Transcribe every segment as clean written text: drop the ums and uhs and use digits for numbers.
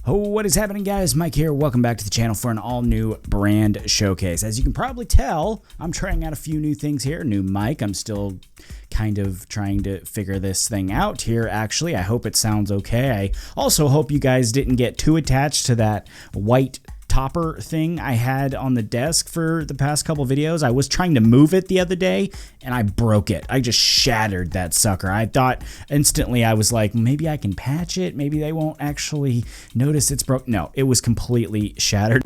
Oh, what is happening, guys? Mike here. Welcome back to the channel for an all-new brand showcase. As you can probably tell, I'm trying out a few new things here. New mic. I'm still kind of trying to figure this thing out here, actually. I hope it sounds okay. I also hope you guys didn't get too attached to that white topper thing I had on the desk for the past couple videos. I was trying to move it the other day and I broke it. I just shattered that sucker. I thought instantly, I was like, maybe I can patch it. Maybe they won't actually notice it's broke. No, it was completely shattered.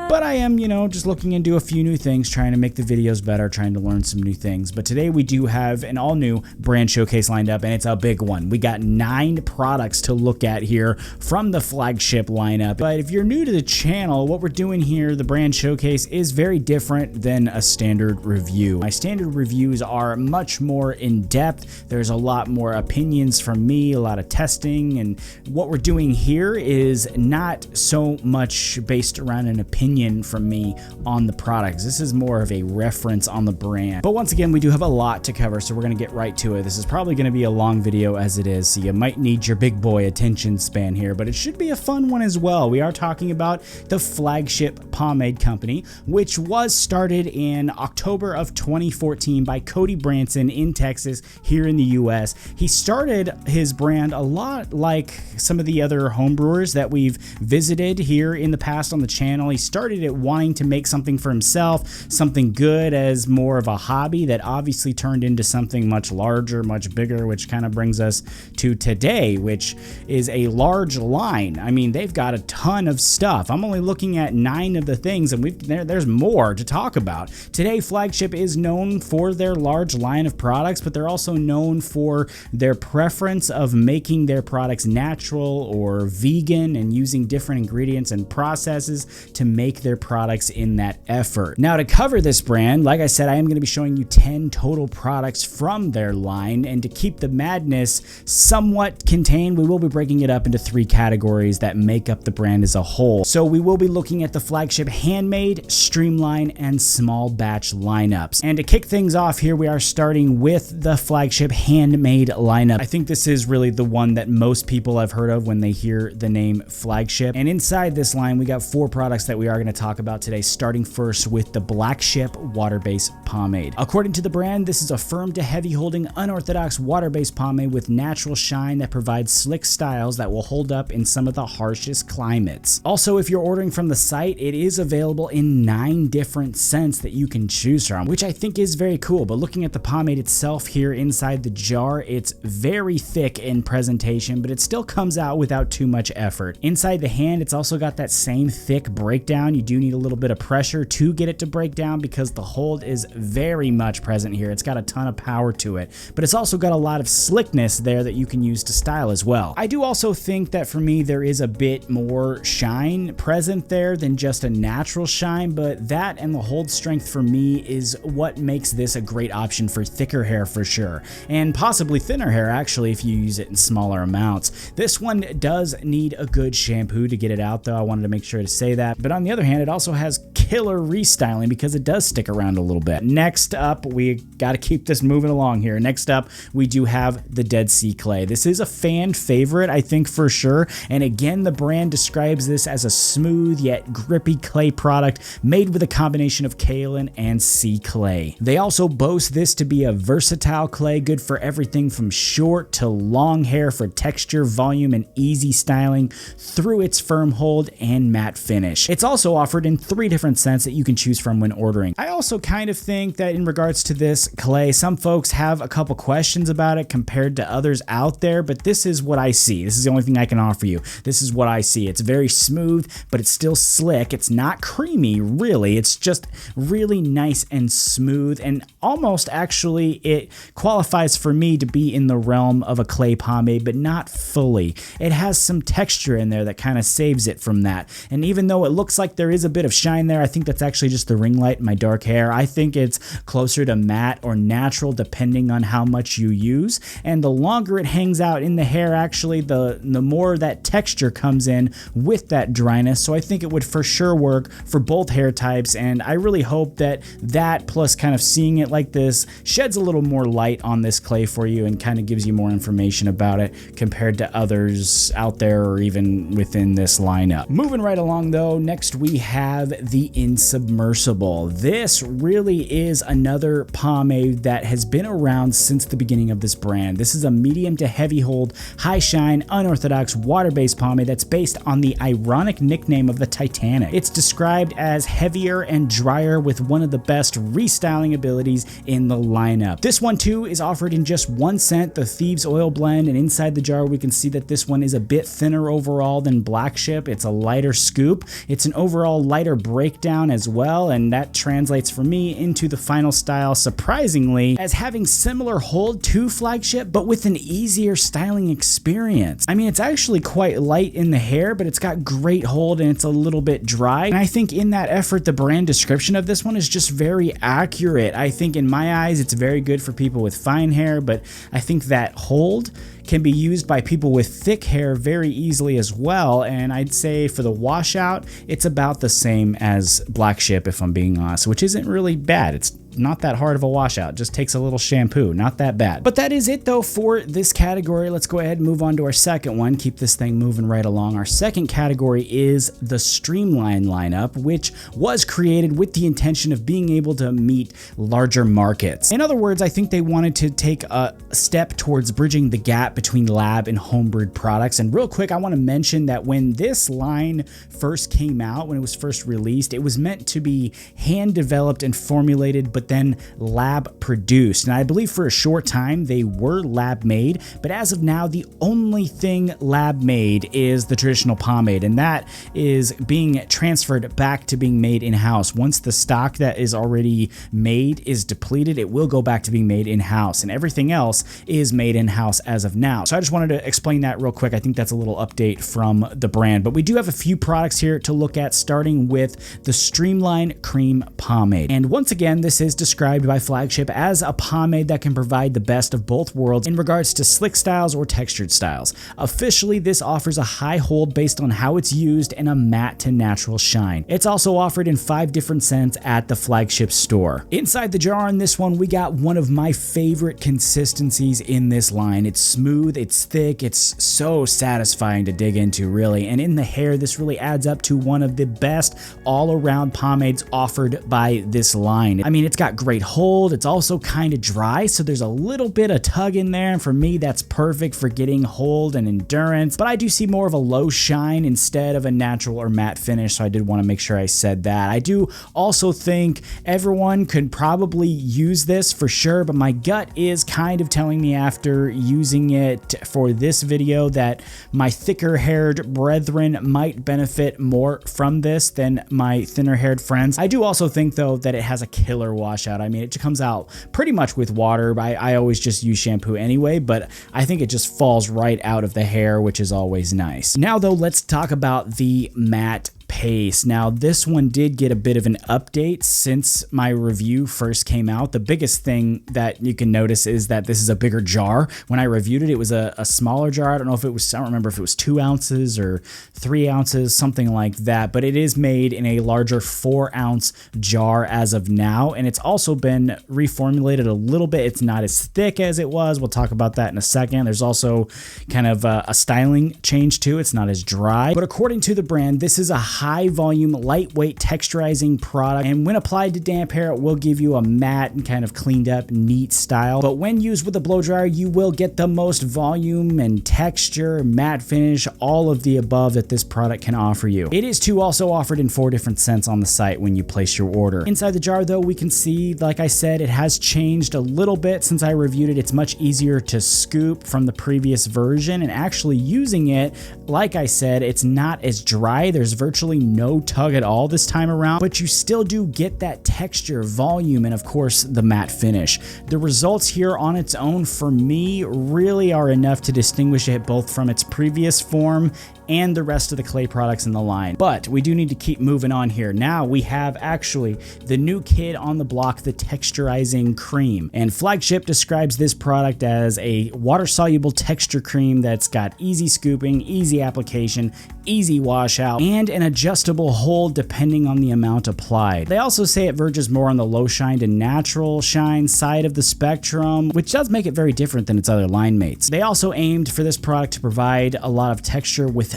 But I am, just looking into a few new things, trying to make the videos better, trying to learn some new things. But today we do have an all-new brand showcase lined up, and it's a big one. We got 9 products to look at here from the Flagship lineup. But if you're new to the channel, what we're doing here, the brand showcase, is very different than a standard review. My standard reviews are much more in-depth. There's a lot more opinions from me, a lot of testing, and what we're doing here is not so much based around an opinion from me on the products. This is more of a reference on the brand. But once again, we do have a lot to cover, so we're going to get right to it. This is probably going to be a long video as it is, so you might need your big boy attention span here, but it should be a fun one as well. We are talking about the Flagship Pomade Company, which was started in October of 2014 by Cody Branson in Texas here in the US. He started his brand a lot like some of the other homebrewers that we've visited here in the past on the channel. He started it wanting to make something for himself, something good as more of a hobby that obviously turned into something much larger, much bigger, which kind of brings us to today, which is a large line. I mean, they've got a ton of stuff. I'm only looking at 9 of the things, and there's more to talk about. Today, Flagship is known for their large line of products, but they're also known for their preference of making their products natural or vegan and using different ingredients and processes to make their products in that effort. Now, to cover this brand, like I said, I am going to be showing you 10 total products from their line, and to keep the madness somewhat contained, we will be breaking it up into 3 categories that make up the brand as a whole. So we will be looking at the Flagship Handmade, Streamline, and Small Batch lineups. And to kick things off here, we are starting with the Flagship Handmade lineup. I think this is really the one that most people have heard of when they hear the name Flagship. And inside this line, we got 4 products that we are going to talk about today, starting first with the Blackship water-based pomade. According to the brand, this is a firm to heavy holding unorthodox water-based pomade with natural shine that provides slick styles that will hold up in some of the harshest climates. Also, if you're ordering from the site, it is available in 9 different scents that you can choose from, which I think is very cool. But looking at the pomade itself here inside the jar, it's very thick in presentation, but it still comes out without too much effort. Inside the hand, it's also got that same thick breakdown. You do need a little bit of pressure to get it to break down because the hold is very much present here. It's got a ton of power to it, but it's also got a lot of slickness there that you can use to style as well. I do also think that for me, there is a bit more shine present there than just a natural shine, but that and the hold strength for me is what makes this a great option for thicker hair for sure, and possibly thinner hair actually if you use it in smaller amounts. This one does need a good shampoo to get it out though. I wanted to make sure to say that, but on the other hand, it also has killer restyling because it does stick around a little bit. Next up, we got to keep this moving along here. Next up, we do have the Dead Sea Clay. This is a fan favorite, I think, for sure. And again, the brand describes this as a smooth yet grippy clay product made with a combination of kaolin and sea clay. They also boast this to be a versatile clay, good for everything from short to long hair for texture, volume, and easy styling through its firm hold and matte finish. It's also offered in 3 different scents that you can choose from when ordering. I also kind of think that in regards to this clay, some folks have a couple questions about it compared to others out there, but this is what I see. This is the only thing I can offer you. This is what I see. It's very smooth, but it's still slick. It's not creamy, really. It's just really nice and smooth, and almost actually it qualifies for me to be in the realm of a clay pomade, but not fully. It has some texture in there that kind of saves it from that, and even though it looks like there is a bit of shine there. I think that's actually just the ring light in my dark hair. I think it's closer to matte or natural depending on how much you use, and the longer it hangs out in the hair, actually the more that texture comes in with that dryness. So I think it would for sure work for both hair types, and I really hope that plus kind of seeing it like this sheds a little more light on this clay for you and kind of gives you more information about it compared to others out there or even within this lineup. Moving right along though, next we have the Insubmersible. This really is another pomade that has been around since the beginning of this brand. This is a medium to heavy hold, high shine, unorthodox, water-based pomade that's based on the ironic nickname of the Titanic. It's described as heavier and drier with one of the best restyling abilities in the lineup. This one too is offered in just 1 cent, the Thieves Oil blend, and inside the jar we can see that this one is a bit thinner overall than Blackship. It's a lighter scoop. It's an overall lighter breakdown as well, and that translates for me into the final style surprisingly as having similar hold to Flagship but with an easier styling experience. I mean, it's actually quite light in the hair, but it's got great hold and it's a little bit dry, and I think in that effort the brand description of this one is just very accurate. I think in my eyes it's very good for people with fine hair, but I think that hold can be used by people with thick hair very easily as well, and I'd say for the washout it's about the same as Blackship if I'm being honest, which isn't really bad. It's not that hard of a washout, just takes a little shampoo, not that bad. But that is it though for this category. Let's go ahead and move on to our second one, keep this thing moving right along. Our second category is the Streamline lineup, which was created with the intention of being able to meet larger markets. In other words, I think they wanted to take a step towards bridging the gap between lab and homebrewed products. And real quick, I want to mention that when this line first came out, when it was first released, it was meant to be hand developed and formulated, but then lab produced. And I believe for a short time they were lab made, but as of now the only thing lab made is the traditional pomade, and that is being transferred back to being made in-house. Once the stock that is already made is depleted, it will go back to being made in-house, and everything else is made in-house as of now. So I just wanted to explain that real quick. I think that's a little update from the brand, but we do have a few products here to look at, starting with the Streamline Cream Pomade. And once again, this is described by Flagship as a pomade that can provide the best of both worlds in regards to slick styles or textured styles. Officially, this offers a high hold based on how it's used and a matte to natural shine. It's also offered in 5 different scents at the Flagship store. Inside the jar on this one, we got one of my favorite consistencies in this line. It's smooth, it's thick, it's so satisfying to dig into really, and in the hair this really adds up to one of the best all-around pomades offered by this line. I mean, it's got great hold, it's also kind of dry, so there's a little bit of tug in there, and for me that's perfect for getting hold and endurance, but I do see more of a low shine instead of a natural or matte finish, so I did want to make sure I said that. I do also think everyone could probably use this for sure, but my gut is kind of telling me after using it for this video that my thicker haired brethren might benefit more from this than my thinner haired friends. I do also think though that it has a killer washout. I mean, it comes out pretty much with water. I always just use shampoo anyway, but I think it just falls right out of the hair, which is always nice. Now though, let's talk about the matte paste. Now this one did get a bit of an update since my review first came out. The biggest thing that you can notice is that this is a bigger jar. When I reviewed it, it was a smaller jar. I don't know if it was, I don't remember if it was 2 ounces or 3 ounces, something like that, but it is made in a larger 4-ounce jar as of now, and it's also been reformulated a little bit. It's not as thick as it was. We'll talk about that in a second. There's also kind of a styling change too. It's not as dry, but according to the brand, this is a high volume, lightweight texturizing product, and when applied to damp hair, it will give you a matte and kind of cleaned up, neat style. But when used with a blow dryer, you will get the most volume and texture, matte finish, all of the above that this product can offer you. It is too also offered in 4 different scents on the site when you place your order. Inside the jar though, we can see, like I said, it has changed a little bit since I reviewed it. It's much easier to scoop from the previous version, and actually using it, like I said, it's not as dry. There's virtually virtually no tug at all this time around, but you still do get that texture, volume, and of course the matte finish. The results here on its own for me really are enough to distinguish it both from its previous form and the rest of the clay products in the line. But we do need to keep moving on here. Now we have actually the new kid on the block, the Texturizing Cream. And Flagship describes this product as a water-soluble texture cream that's got easy scooping, easy application, easy wash out, and an adjustable hold depending on the amount applied. They also say it verges more on the low shine to natural shine side of the spectrum, which does make it very different than its other line mates. They also aimed for this product to provide a lot of texture without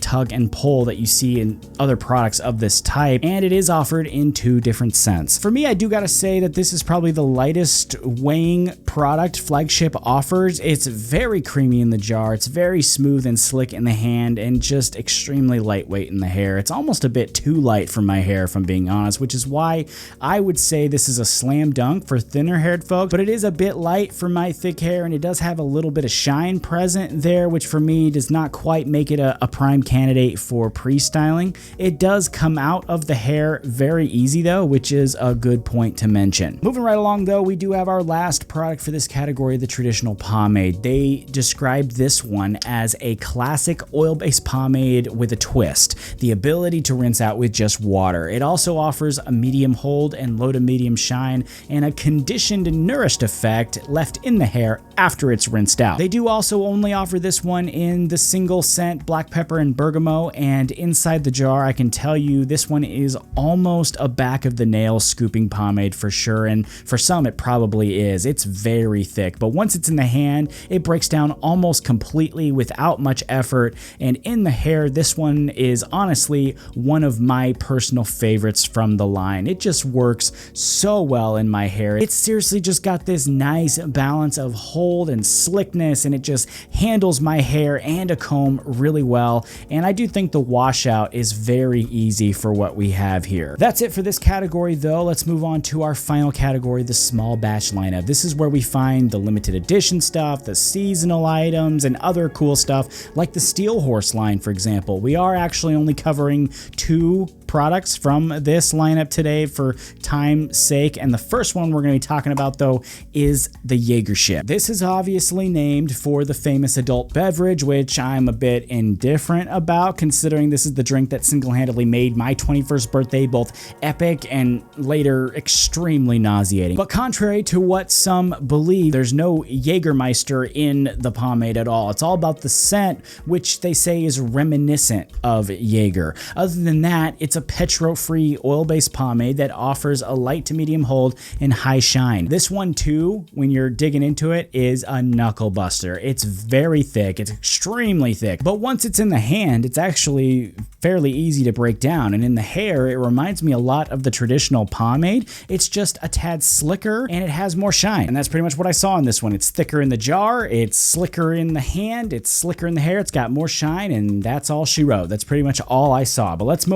tug and pull that you see in other products of this type, and it is offered in 2 different scents. For me, I do gotta say that this is probably the lightest weighing product Flagship offers. It's very creamy in the jar, it's very smooth and slick in the hand, and just extremely lightweight in the hair. It's almost a bit too light for my hair, if I'm being honest, which is why I would say this is a slam dunk for thinner haired folks, but it is a bit light for my thick hair, and it does have a little bit of shine present there, which for me does not quite make it a prime candidate for pre-styling. It does come out of the hair very easy though, which is a good point to mention. Moving right along though, we do have our last product for this category, the Traditional Pomade. They described this one as a classic oil-based pomade with a twist, the ability to rinse out with just water. It also offers a medium hold and low to medium shine, and a conditioned and nourished effect left in the hair after it's rinsed out. They do also only offer this one in the single scent black pepper and bergamot, and inside the jar I can tell you this one is almost a back of the nail scooping pomade for sure, and for some it probably is. It's very thick, but once it's in the hand it breaks down almost completely without much effort, and in the hair this one is honestly one of my personal favorites from the line. It just works so well in my hair. It's seriously just got this nice balance of hold and slickness, and it just handles my hair and a comb really well, and I do think the washout is very easy for what we have here. That's it for this category though. Let's move on to our final category, the small batch lineup. This is where we find the limited edition stuff, the seasonal items, and other cool stuff like the Steel Horse line, for example. We are actually only covering 2 products from this lineup today for time's sake, and the first one we're going to be talking about though is the JAGERSHIP. This is obviously named for the famous adult beverage, which I'm a bit indifferent about considering this is the drink that single-handedly made my 21st birthday both epic and later extremely nauseating. But contrary to what some believe, there's no Jägermeister in the pomade at all. It's all about the scent, which they say is reminiscent of Jaeger. Other than that, it's a PETRO-FREE oil-based pomade that offers a light to medium hold and high shine. This one too, when you're digging into it, is a knuckle buster. It's very thick, it's extremely thick, but once it's in the hand, it's actually fairly easy to break down, and in the hair, it reminds me a lot of the traditional pomade. It's just a tad slicker, and it has more shine, and that's pretty much what I saw in this one. It's thicker in the jar, it's slicker in the hand, it's slicker in the hair, it's got more shine, and that's all she wrote. That's pretty much all I saw, but let's Let's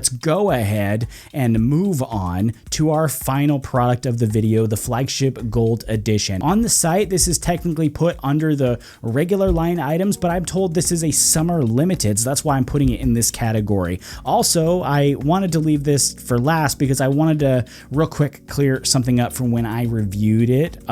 go ahead and move on to our final product of the video, the Flagship Gold Edition. On the site, this is technically put under the regular line items, but I'm told this is a summer limited, so that's why I'm putting it in this category. Also, I wanted to leave this for last because I wanted to real quick clear something up from when I reviewed it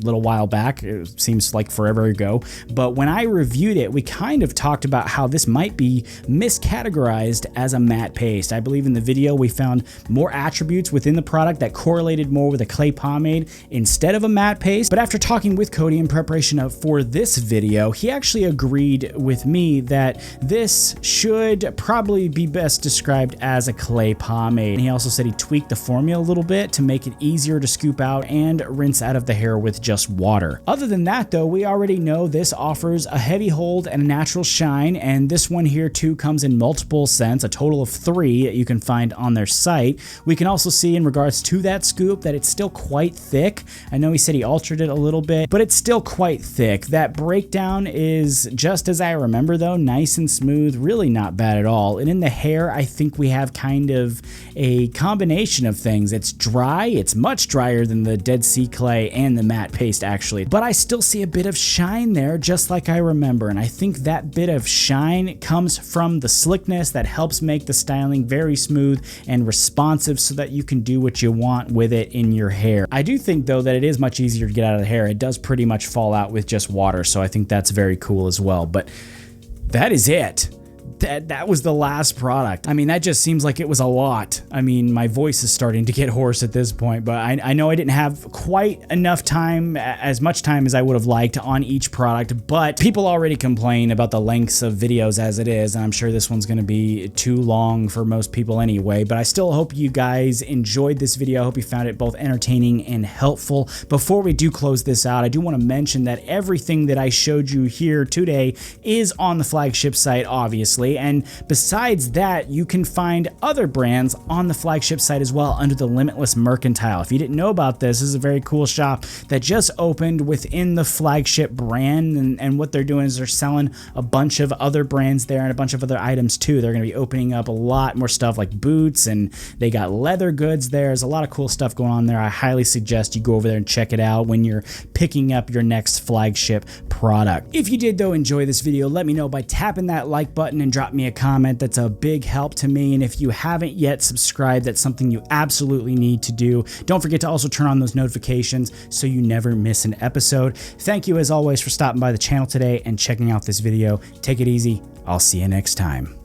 little while back. It seems like forever ago, but when I reviewed it, we kind of talked about how this might be miscategorized as a matte paste. I believe in the video we found more attributes within the product that correlated more with a clay pomade instead of a matte paste, but after talking with Cody in preparation for this video, he actually agreed with me that this should probably be best described as a clay pomade. And he also said he tweaked the formula a little bit to make it easier to scoop out and rinse out of the hair with just water. Other than that though, we already know this offers a heavy hold and a natural shine, and this one here too comes in multiple scents, a total of 3 that you can find on their site. We can also see in regards to that scoop that it's still quite thick. I know he said he altered it a little bit, but it's still quite thick. That breakdown is just as I remember though, nice and smooth, really not bad at all. And in the hair, I think we have kind of a combination of things. It's dry, it's much drier than the Dead Sea clay and the matte paste actually, but I still see a bit of shine there just like I remember, and I think that bit of shine comes from the slickness that helps make the styling very smooth and responsive so that you can do what you want with it in your hair. I do think though that it is much easier to get out of the hair. It does pretty much fall out with just water, so I think that's very cool as well. But that is it. That was the last product. I mean, that just seems like it was a lot. I mean, my voice is starting to get hoarse at this point, but I know I didn't have quite enough time, as much time as I would have liked on each product, but people already complain about the lengths of videos as it is, and I'm sure this one's gonna be too long for most people anyway, but I still hope you guys enjoyed this video. I hope you found it both entertaining and helpful. Before we do close this out, I do wanna mention that everything that I showed you here today is on the Flagship site, obviously. And besides that, you can find other brands on the Flagship site as well under the Limitless Mercantile. If you didn't know about this, this is a very cool shop that just opened within the Flagship brand, and what they're doing is they're selling a bunch of other brands there and a bunch of other items too. They're going to be opening up a lot more stuff like boots, and they got leather goods there. There's a lot of cool stuff going on there. I highly suggest you go over there and check it out when you're picking up your next Flagship product. If you did though enjoy this video, let me know by tapping that like button and drop me a comment. That's a big help to me. And if you haven't yet subscribed, that's something you absolutely need to do. Don't forget to also turn on those notifications so you never miss an episode. Thank you as always for stopping by the channel today and checking out this video. Take it easy. I'll see you next time.